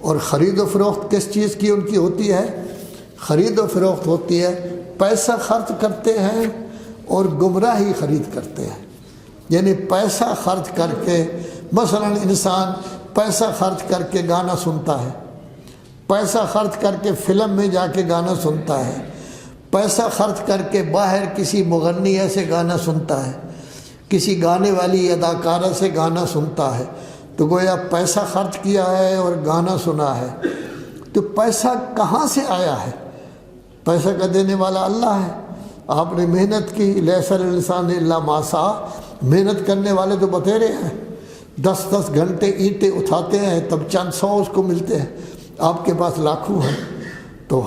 اور خرید و فروخت کس چیز کی ان کی ہوتی ہے؟ خرید و فروخت ہوتی ہے پیسہ خرچ کرتے ہیں اور گمراہی خرید کرتے ہیں۔ یعنی پیسہ خرچ کر کے، مثلا انسان پیسہ خرچ کر کے گانا سنتا ہے، پیسہ خرچ کر کے فلم میں جا کے گانا سنتا ہے، پیسہ خرچ کر کے باہر کسی مغنیہ سے گانا سنتا ہے، کسی گانے والی اداکارہ سے گانا سنتا ہے، تو گویا پیسہ خرچ کیا ہے اور گانا سنا ہے۔ تو پیسہ کہاں سے آیا ہے؟ پیسہ کا دینے والا اللہ ہے۔ آپ نے محنت کی، لیس الانسان الا ما سعی، محنت کرنے والے تو بتیرے ہیں، 10 گھنٹے اینٹیں اٹھاتے ہیں تب چند 100 اس کو ملتے ہیں، آپ کے پاس لاکھوں ہیں۔ تو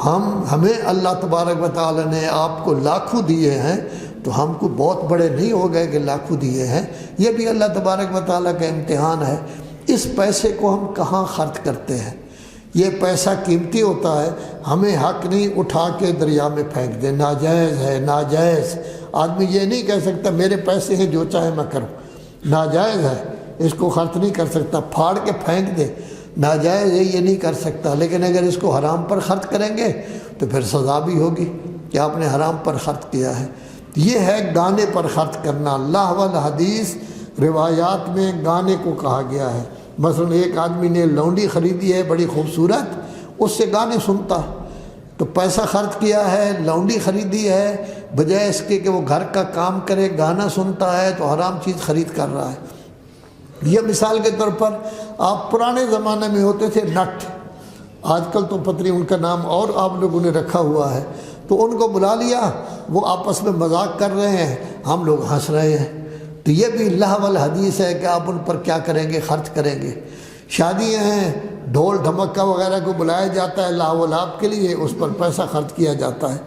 ہمیں اللہ تبارک و تعالی نے آپ کو لاکھوں دیے ہیں، تو ہم کو بہت بڑے نہیں ہو گئے کہ لاکھوں دیے ہیں، یہ بھی اللہ تبارک و تعالیٰ کا امتحان ہے۔ اس پیسے کو ہم کہاں خرچ کرتے ہیں؟ یہ پیسہ قیمتی ہوتا ہے، ہمیں حق نہیں اٹھا کے دریا میں پھینک دے، ناجائز ہے، ناجائز۔ آدمی یہ نہیں کہہ سکتا میرے پیسے ہیں جو چاہے میں کروں، ناجائز ہے، اس کو خرچ نہیں کر سکتا، پھاڑ کے پھینک دے، ناجائز ہے، یہ نہیں کر سکتا۔ لیکن اگر اس کو حرام پر خرچ کریں گے تو پھر سزا بھی ہوگی کہ آپ نے حرام پر خرچ کیا ہے۔ یہ ہے گانے پر خرچ کرنا۔ اللہ والحدیث روایات میں گانے کو کہا گیا ہے۔ مثلا ایک آدمی نے لونڈی خریدی ہے بڑی خوبصورت، اس سے گانے سنتا، تو پیسہ خرچ کیا ہے، لونڈی خریدی ہے، بجائے اس کے کہ وہ گھر کا کام کرے گانا سنتا ہے تو حرام چیز خرید کر رہا ہے۔ یہ مثال کے طور پر آپ پرانے زمانے میں ہوتے تھے نٹ، آج کل تو پتہ نہیں ان کا نام اور آپ لوگوں نے رکھا ہوا ہے، تو ان کو بلا لیا، وہ آپس میں مذاق کر رہے ہیں، ہم لوگ ہنس رہے ہیں۔ تو یہ بھی اللہ والحدیث ہے کہ آپ ان پر کیا کریں گے؟ خرچ کریں گے۔ شادیاں ہیں، ڈھول ڈھمکا وغیرہ کو بلایا جاتا ہے لاو و لعب کے لیے، اس پر پیسہ خرچ کیا جاتا ہے۔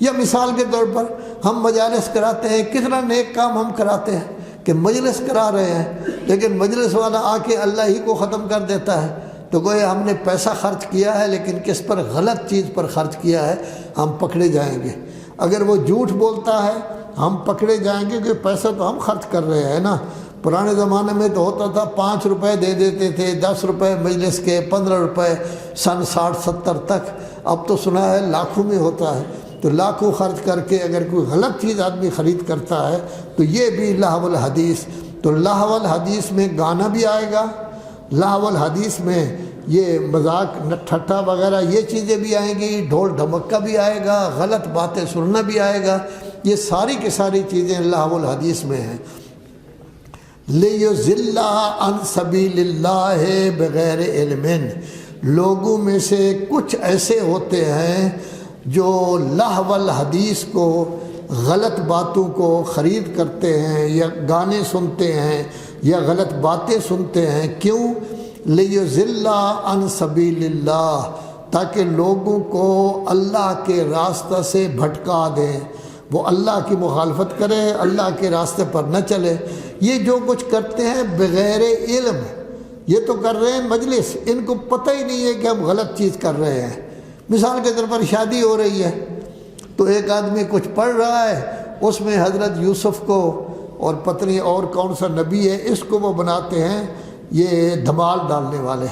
یا مثال کے طور پر ہم مجالس کراتے ہیں، کتنا نیک کام ہم کراتے ہیں کہ مجلس کرا رہے ہیں، لیکن مجلس والا آ کے اللہ ہی کو ختم کر دیتا ہے۔ تو گویا ہم نے پیسہ خرچ کیا ہے، لیکن کس پر؟ غلط چیز پر خرچ کیا ہے، ہم پکڑے جائیں گے۔ اگر وہ جھوٹ بولتا ہے ہم پکڑے جائیں گے، کہ پیسہ تو ہم خرچ کر رہے ہیں نا۔ پرانے زمانے میں تو ہوتا تھا 5 روپے دے دیتے تھے، 10 روپے مجلس کے، 15 روپے سن 60-70 تک، اب تو سنا ہے لاکھوں میں ہوتا ہے۔ تو لاکھوں خرچ کر کے اگر کوئی غلط چیز آدمی خرید کرتا ہے تو یہ بھی لہو الحدیث۔ تو لہو الحدیث میں گانا بھی آئے گا، لہو الحدیث میں یہ مذاق ٹھٹا وغیرہ یہ چیزیں بھی آئیں گی، ڈھول ڈھمکا بھی آئے گا، غلط باتیں سننا بھی آئے گا، یہ ساری کی ساری چیزیں لہو الحدیث میں ہیں۔ لِيُضِلَّ عَن سَبِيلِ اللَّهِ بغیر علم، لوگوں میں سے کچھ ایسے ہوتے ہیں جو لہو الحدیث کو، غلط باتوں کو خرید کرتے ہیں یا گانے سنتے ہیں یا غلط باتیں سنتے ہیں۔ کیوں؟ لِيُضِلَّ عَن سَبِيلِ اللَّهِ، تاکہ لوگوں کو اللہ کے راستہ سے بھٹکا دیں، وہ اللہ کی مخالفت کرے، اللہ کے راستے پر نہ چلے۔ یہ جو کچھ کرتے ہیں بغیر علم، یہ تو کر رہے ہیں مجلس، ان کو پتہ ہی نہیں ہے کہ ہم غلط چیز کر رہے ہیں۔ مثال کے طور پر شادی ہو رہی ہے تو ایک آدمی کچھ پڑھ رہا ہے، اس میں حضرت یوسف کو اور پتنی اور کون سا نبی ہے اس کو وہ بناتے ہیں یہ دھمال ڈالنے والے۔